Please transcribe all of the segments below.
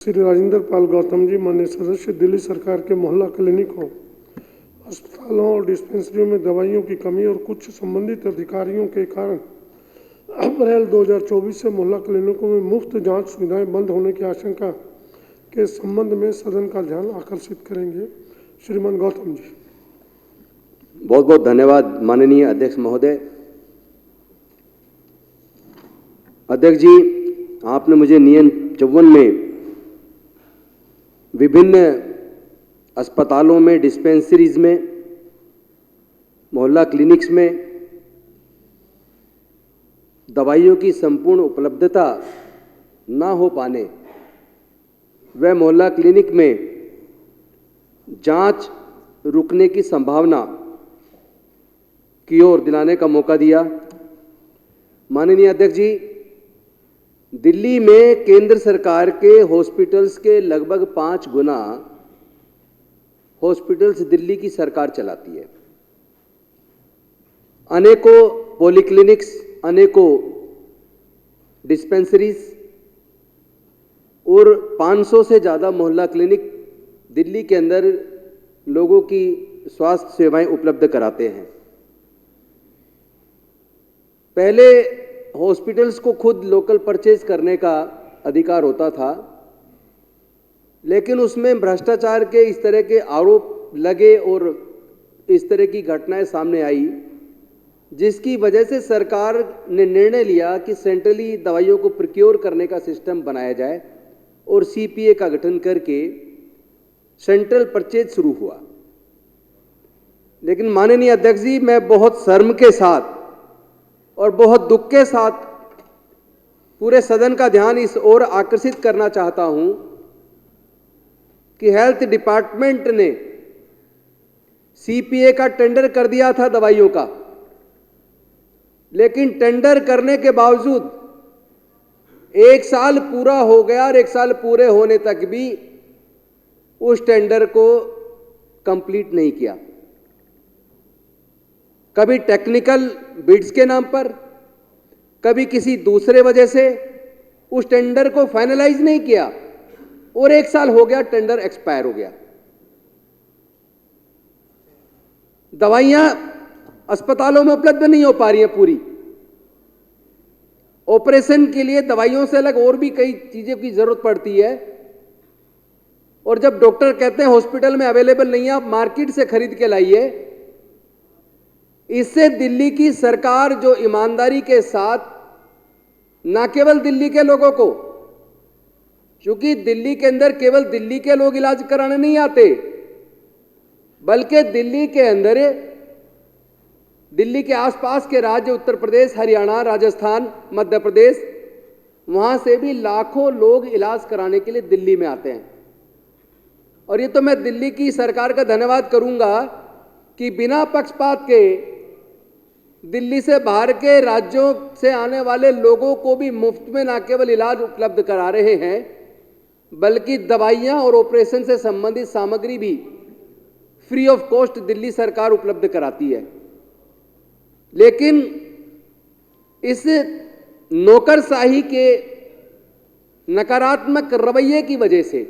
श्री राजेंद्र पाल गौतम जी, माननीय सदस्य, दिल्ली सरकार के मोहल्ला क्लिनिकों, अस्पतालों और डिस्पेंसरियों में दवाइयों की कमी और कुछ संबंधित अधिकारियों के कारण अप्रैल 2024 से मोहल्ला क्लिनिकों में मुफ्त जांच सुविधाएं बंद होने की आशंका के संबंध में सदन का ध्यान आकर्षित करेंगे। श्रीमान गौतम जी। बहुत बहुत धन्यवाद माननीय अध्यक्ष महोदय। अध्यक्ष जी, आपने मुझे नियम 54 में विभिन्न अस्पतालों में, डिस्पेंसरीज में, मोहल्ला क्लिनिक्स में दवाइयों की संपूर्ण उपलब्धता ना हो पाने व मोहल्ला क्लिनिक में जांच रुकने की संभावना की ओर दिलाने का मौका दिया। माननीय अध्यक्ष जी, दिल्ली में केंद्र सरकार के हॉस्पिटल्स के लगभग 5 गुना हॉस्पिटल्स दिल्ली की सरकार चलाती है। अनेकों पॉलीक्लिनिक्स, अनेकों डिस्पेंसरीज और 500 से ज़्यादा मोहल्ला क्लिनिक दिल्ली के अंदर लोगों की स्वास्थ्य सेवाएं उपलब्ध कराते हैं। पहले हॉस्पिटल्स को खुद लोकल परचेज करने का अधिकार होता था, लेकिन उसमें भ्रष्टाचार के इस तरह के आरोप लगे और इस तरह की घटनाएं सामने आई, जिसकी वजह से सरकार ने निर्णय लिया कि सेंट्रली दवाइयों को प्रोक्योर करने का सिस्टम बनाया जाए और सीपीए का गठन करके सेंट्रल परचेज शुरू हुआ। लेकिन माननीय अध्यक्ष जी, मैं बहुत शर्म के साथ और बहुत दुख के साथ पूरे सदन का ध्यान इस ओर आकर्षित करना चाहता हूं कि हेल्थ डिपार्टमेंट ने सीपीए का टेंडर कर दिया था दवाइयों का, लेकिन टेंडर करने के बावजूद 1 साल पूरा हो गया और 1 साल पूरे होने तक भी उस टेंडर को कंप्लीट नहीं किया। कभी टेक्निकल बिड्स के नाम पर, कभी किसी दूसरे वजह से उस टेंडर को फाइनलाइज नहीं किया और 1 साल हो गया, टेंडर एक्सपायर हो गया। दवाइयां अस्पतालों में उपलब्ध नहीं हो पा रही हैं पूरी। ऑपरेशन के लिए दवाइयों से अलग और भी कई चीजों की जरूरत पड़ती है, और जब डॉक्टर कहते हैं हॉस्पिटल में अवेलेबल नहीं है, आप मार्केट से खरीद के लाइए। इससे दिल्ली की सरकार जो ईमानदारी के साथ न केवल दिल्ली के लोगों को, क्योंकि दिल्ली के अंदर केवल दिल्ली के लोग इलाज कराने नहीं आते, बल्कि दिल्ली के अंदर दिल्ली के आसपास के राज्य उत्तर प्रदेश, हरियाणा, राजस्थान, मध्य प्रदेश, वहां से भी लाखों लोग इलाज कराने के लिए दिल्ली में आते हैं। और ये तो मैं दिल्ली की सरकार का धन्यवाद करूंगा कि बिना पक्षपात के दिल्ली से बाहर के राज्यों से आने वाले लोगों को भी मुफ्त में न केवल इलाज उपलब्ध करा रहे हैं, बल्कि दवाइयां और ऑपरेशन से संबंधित सामग्री भी फ्री ऑफ कॉस्ट दिल्ली सरकार उपलब्ध कराती है। लेकिन इस नौकरशाही के नकारात्मक रवैये की वजह से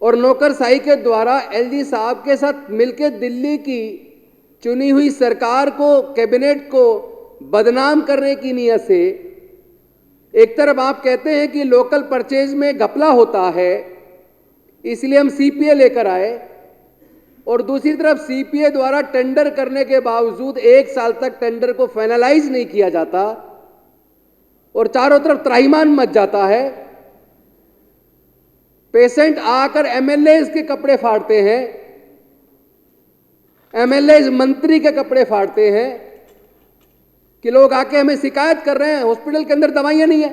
और नौकरशाही के द्वारा एलजी साहब के साथ मिलकर दिल्ली की चुनी हुई सरकार को, कैबिनेट को बदनाम करने की नीयत से एक तरफ आप कहते हैं कि लोकल परचेज में घपला होता है, इसलिए हम सीपीए लेकर आए, और दूसरी तरफ सीपीए द्वारा टेंडर करने के बावजूद 1 साल तक टेंडर को फाइनलाइज नहीं किया जाता और चारों तरफ त्राहिमाम मच जाता है। पेशेंट आकर एमएलए के कपड़े फाड़ते हैं, एमएलए मंत्री के कपड़े फाड़ते हैं कि लोग आके हमें शिकायत कर रहे हैं हॉस्पिटल के अंदर दवाइयां नहीं है।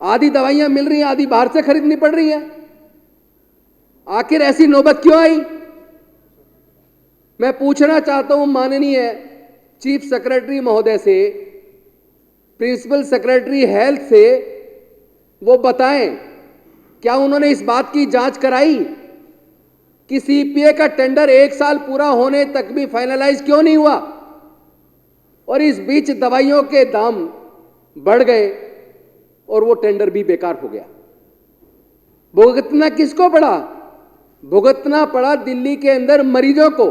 आधी दवाइयां मिल रही हैं, आधी बाहर से खरीदनी पड़ रही हैं। आखिर ऐसी नौबत क्यों आई? मैं पूछना चाहता हूं माननीय चीफ सेक्रेटरी महोदय से, प्रिंसिपल सेक्रेटरी हेल्थ से, वो बताएं क्या उन्होंने इस बात की जांच कराई कि सीपीए का टेंडर 1 साल पूरा होने तक भी फाइनलाइज क्यों नहीं हुआ और इस बीच दवाइयों के दाम बढ़ गए और वो टेंडर भी बेकार हो गया। भुगतना किसको पड़ा? भुगतना पड़ा दिल्ली के अंदर मरीजों को,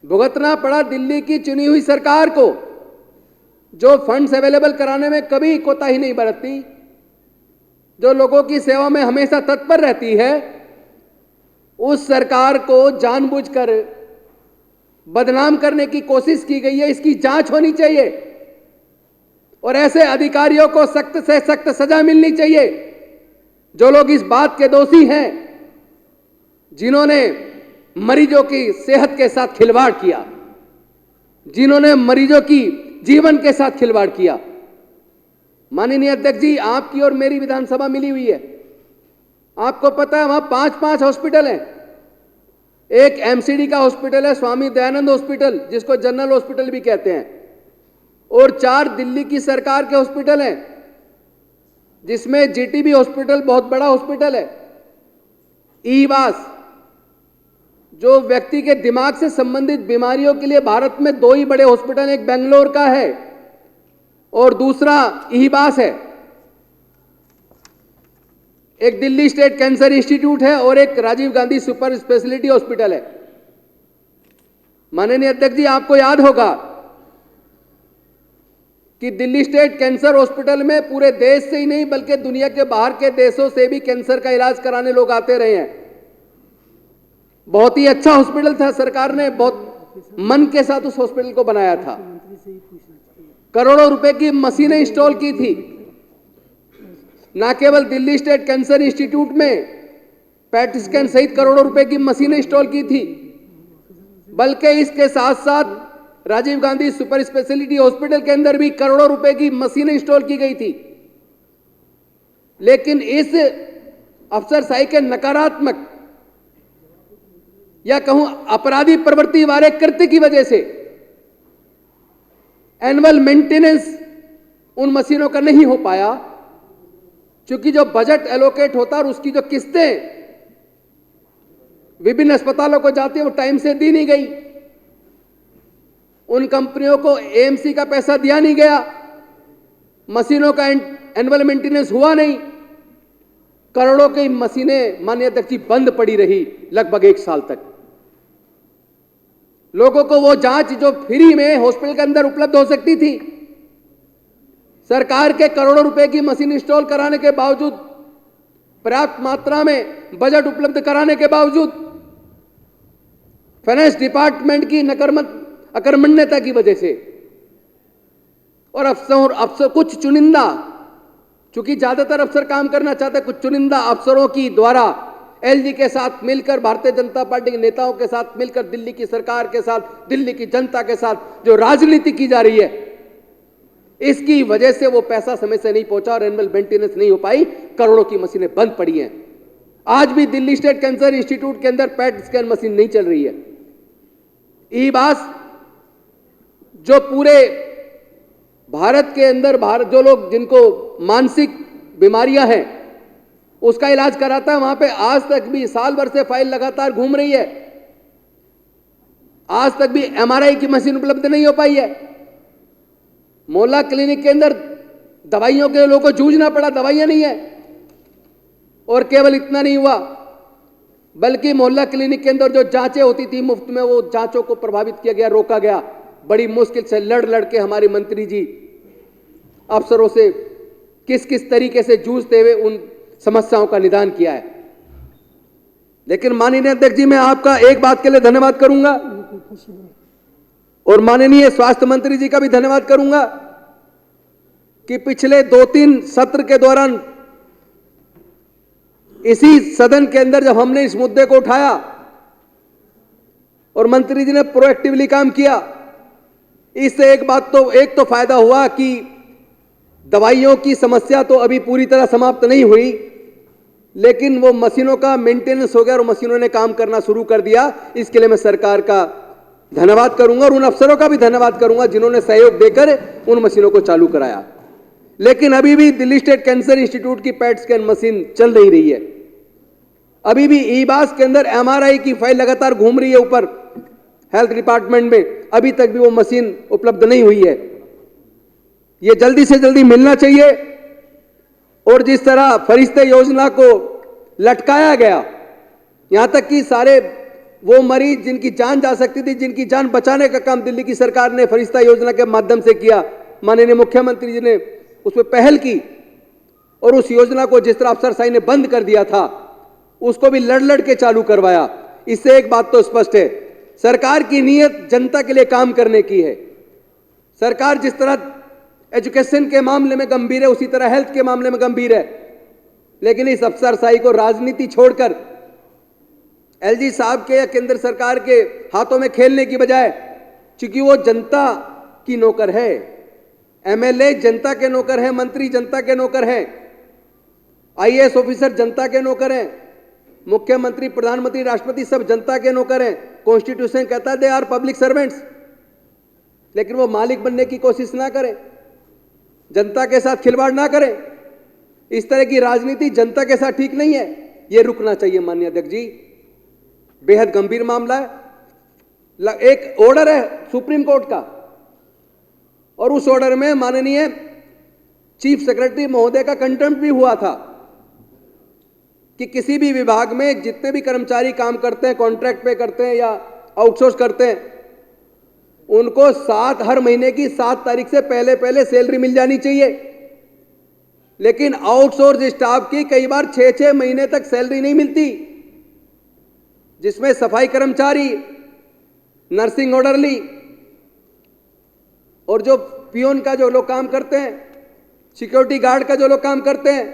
भुगतना पड़ा दिल्ली की चुनी हुई सरकार को, जो फंड्स अवेलेबल कराने में कभी कोताही नहीं बरतती, जो लोगों की सेवा में हमेशा तत्पर रहती है। उस सरकार को जानबूझकर बदनाम करने की कोशिश की गई है। इसकी जांच होनी चाहिए और ऐसे अधिकारियों को सख्त से सख्त सजा मिलनी चाहिए जो लोग इस बात के दोषी हैं, जिन्होंने मरीजों की सेहत के साथ खिलवाड़ किया, जिन्होंने मरीजों की जीवन के साथ खिलवाड़ किया। माननीय अध्यक्ष जी, आपकी और मेरी विधानसभा मिली हुई है। आपको पता है वहां 5-5 हॉस्पिटल हैं। एक एमसीडी का हॉस्पिटल है, स्वामी दयानंद हॉस्पिटल, जिसको जनरल हॉस्पिटल भी कहते हैं, और 4 दिल्ली की सरकार के हॉस्पिटल हैं, जिसमें जीटीबी हॉस्पिटल बहुत बड़ा हॉस्पिटल है। ईवास, जो व्यक्ति के दिमाग से संबंधित बीमारियों के लिए भारत में 2 ही बड़े हॉस्पिटल, एक बेंगलोर का है और दूसरा ईबास है। एक दिल्ली स्टेट कैंसर इंस्टीट्यूट है और एक Rajiv Gandhi super speciality hospital है। माननीय अध्यक्ष जी, आपको याद होगा कि दिल्ली स्टेट कैंसर हॉस्पिटल में पूरे देश से ही नहीं बल्कि दुनिया के बाहर के देशों से भी कैंसर का इलाज कराने लोग आते रहे हैं। बहुत ही अच्छा हॉस्पिटल था। सरकार ने बहुत मन के साथ उस हॉस्पिटल को बनाया था। करोड़ों रुपए की मशीनें इंस्टॉल की थी। न केवल दिल्ली स्टेट कैंसर इंस्टीट्यूट में पैट स्कैन सहित करोड़ों रुपए की मशीनें इंस्टॉल की थी, बल्कि इसके साथ साथ Rajiv Gandhi super speciality hospital के अंदर भी करोड़ों रुपए की मशीनें इंस्टॉल की गई थी। लेकिन इस अफसरशाही के नकारात्मक या कहूं अपराधी प्रवृत्ति वाले कृत्य की वजह से एनुअल मेंटेनेंस उन मशीनों का नहीं हो पाया, क्योंकि जो बजट एलोकेट होता और उसकी जो किस्तें विभिन्न अस्पतालों को जाती है वो टाइम से दी नहीं गई। उन कंपनियों को एएमसी का पैसा दिया नहीं गया, मशीनों का एनुअल मेंटेनेंस हुआ नहीं, करोड़ों की मशीनें माननीय अध्यक्ष जी बंद पड़ी रही लगभग 1 साल तक। लोगों को वो जांच जो फ्री में हॉस्पिटल के अंदर उपलब्ध हो सकती थी, सरकार के करोड़ों रुपए की मशीन इंस्टॉल कराने के बावजूद, पर्याप्त मात्रा में बजट उपलब्ध कराने के बावजूद, फाइनेंस डिपार्टमेंट की अकर्मण्यता की वजह से और अफसर कुछ चुनिंदा, चूंकि ज्यादातर अफसर काम करना चाहते, कुछ चुनिंदा अफसरों की द्वारा एलजी के साथ मिलकर, भारतीय जनता पार्टी के नेताओं के साथ मिलकर, दिल्ली की सरकार के साथ, दिल्ली की जनता के साथ जो राजनीति की जा रही है, इसकी वजह से वो पैसा समय से नहीं पहुंचा और एनुअल मेंटेनेंस नहीं हो पाई। करोड़ों की मशीनें बंद पड़ी हैं। आज भी दिल्ली स्टेट कैंसर इंस्टीट्यूट के अंदर पैट स्कैन मशीन नहीं चल रही है। ईबास, जो पूरे भारत के अंदर जो लोग जिनको मानसिक बीमारियां हैं उसका इलाज कराता है, वहां पे आज तक भी साल भर से फाइल लगातार घूम रही है। आज तक भी एमआरआई की मशीन उपलब्ध नहीं हो पाई है। मोहल्ला क्लिनिक के अंदर दवाइयों के लोगों को जूझना पड़ा, दवाइयां नहीं है। और केवल इतना नहीं हुआ, बल्कि मोहल्ला क्लिनिक के अंदर जो जांचें होती थी मुफ्त में, वो जांचों को प्रभावित किया गया, रोका गया। बड़ी मुश्किल से लड़ के हमारे मंत्री जी अफसरों से किस किस तरीके से जूझते हुए उन समस्याओं का निदान किया है। लेकिन माननीय अध्यक्ष जी, मैं आपका एक बात के लिए धन्यवाद करूंगा और माननीय स्वास्थ्य मंत्री जी का भी धन्यवाद करूंगा कि पिछले 2-3 सत्र के दौरान इसी सदन के अंदर जब हमने इस मुद्दे को उठाया और मंत्री जी ने प्रोएक्टिवली काम किया, इससे एक तो फायदा हुआ कि दवाइयों की समस्या तो अभी पूरी तरह समाप्त नहीं हुई, लेकिन वो मशीनों का मेंटेनेंस हो गया और मशीनों ने काम करना शुरू कर दिया। इसके लिए मैं सरकार का धन्यवाद करूंगा और उन अफसरों का भी धन्यवाद करूंगा जिन्होंने सहयोग देकर उन मशीनों को चालू कराया। लेकिन अभी भी दिल्ली स्टेट कैंसर इंस्टीट्यूट की पैट स्कैन मशीन चल नहीं रही है। अभी भी ईबास के अंदर एमआरआई की फाइल लगातार घूम रही है ऊपर हेल्थ डिपार्टमेंट में, अभी तक भी वो मशीन उपलब्ध नहीं हुई है। ये जल्दी से जल्दी मिलना चाहिए और जिस तरह फरिश्ते योजना को लटकाया गया, यहां तक कि सारे वो मरीज जिनकी जान जा सकती थी, जिनकी जान बचाने का काम दिल्ली की सरकार ने फरिश्ता योजना के माध्यम से किया, माननीय मुख्यमंत्री जी ने उस पर पहल की और उस योजना को जिस तरह अफसरशाही ने बंद कर दिया था, उसको भी लड़ लड़ के चालू करवाया। इससे एक बात तो स्पष्ट है, सरकार की नीयत जनता के लिए काम करने की है। सरकार जिस तरह एजुकेशन के मामले में गंभीर है, उसी तरह हेल्थ के मामले में गंभीर है। लेकिन इस अफसरशाही को राजनीति छोड़कर एलजी साहब के या केंद्र सरकार के हाथों में खेलने की बजाय, चूंकि वो जनता की नौकर है, एमएलए जनता के नौकर है, मंत्री जनता के नौकर हैं, आईएएस ऑफिसर जनता के नौकर हैं, मुख्यमंत्री, प्रधानमंत्री, राष्ट्रपति सब जनता के नौकर हैं। कॉन्स्टिट्यूशन कहता है दे आर पब्लिक सर्वेंट्स। लेकिन वो मालिक बनने की कोशिश ना करें, जनता के साथ खिलवाड़ ना करें। इस तरह की राजनीति जनता के साथ ठीक नहीं है, ये रुकना चाहिए। माननीय अध्यक्ष जी, बेहद गंभीर मामला है। एक ऑर्डर है सुप्रीम कोर्ट का और उस ऑर्डर में माननीय चीफ सेक्रेटरी महोदय का कंटेम्प्ट भी हुआ था कि किसी भी विभाग में जितने भी कर्मचारी काम करते हैं, कॉन्ट्रैक्ट पे करते हैं या आउटसोर्स करते हैं, उनको हर महीने की 7 तारीख से पहले पहले सैलरी मिल जानी चाहिए। लेकिन आउटसोर्स स्टाफ की कई बार 6-6 महीने तक सैलरी नहीं मिलती, जिसमें सफाई कर्मचारी, नर्सिंग ऑर्डरली और जो पियोन का जो लोग काम करते हैं, सिक्योरिटी गार्ड का जो लोग काम करते हैं,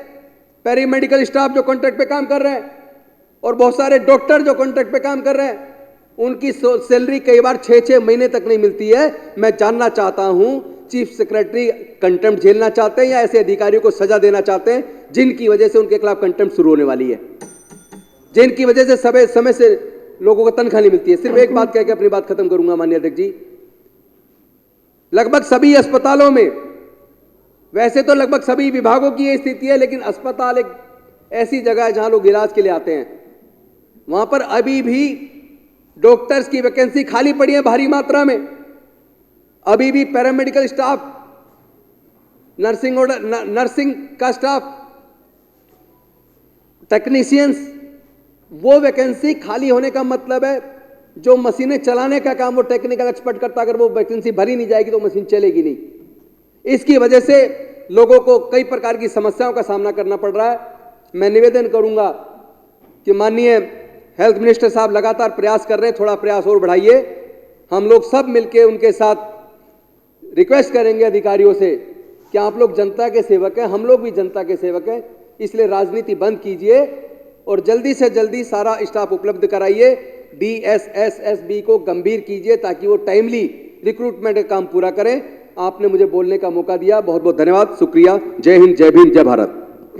पैरामेडिकल स्टाफ जो कॉन्ट्रैक्ट पे काम कर रहे हैं और बहुत सारे डॉक्टर जो कॉन्ट्रैक्ट पे काम कर रहे हैं, उनकी सैलरी कई बार 6-6 महीने तक नहीं मिलती है। मैं जानना चाहता हूं, चीफ सेक्रेटरी कंटेम्प्ट झेलना चाहते हैं या ऐसे अधिकारियों को सजा देना चाहते हैं जिनकी वजह से उनके खिलाफ कंटेम्प्ट शुरू होने वाली है, जिनकी वजह से समय से लोगों को तनख्वाह नहीं मिलती है। सिर्फ एक बात कह के अपनी बात खत्म करूंगा माननीय अध्यक्ष जी, लगभग सभी अस्पतालों में, वैसे तो लगभग सभी विभागों की यह स्थिति है, लेकिन अस्पताल एक ऐसी जगह है जहां लोग इलाज के लिए आते हैं, वहां पर अभी भी डॉक्टर्स की वैकेंसी खाली पड़ी है भारी मात्रा में। अभी भी पैरामेडिकल स्टाफ, नर्सिंग का स्टाफ, टेक्नीशियंस, वो वैकेंसी खाली होने का मतलब है जो मशीनें चलाने का काम वो टेक्निकल एक्सपर्ट करता, अगर वो वैकेंसी भरी नहीं जाएगी तो मशीन चलेगी नहीं। इसकी वजह से लोगों को कई प्रकार की समस्याओं का सामना करना पड़ रहा है। मैं निवेदन करूंगा कि माननीय हेल्थ मिनिस्टर साहब लगातार प्रयास कर रहे हैं, थोड़ा प्रयास और बढ़ाइए। हम लोग सब मिलकर उनके साथ रिक्वेस्ट करेंगे अधिकारियों से कि आप लोग जनता के सेवक हैं, हम लोग भी जनता के सेवक हैं, इसलिए राजनीति बंद कीजिए और जल्दी से जल्दी सारा स्टाफ उपलब्ध कराइए। DSSSB को गंभीर कीजिए ताकि वो टाइमली रिक्रूटमेंट का काम पूरा करें। आपने मुझे बोलने का मौका दिया, बहुत बहुत धन्यवाद, शुक्रिया। जय हिंद, जय भीम, जय भारत।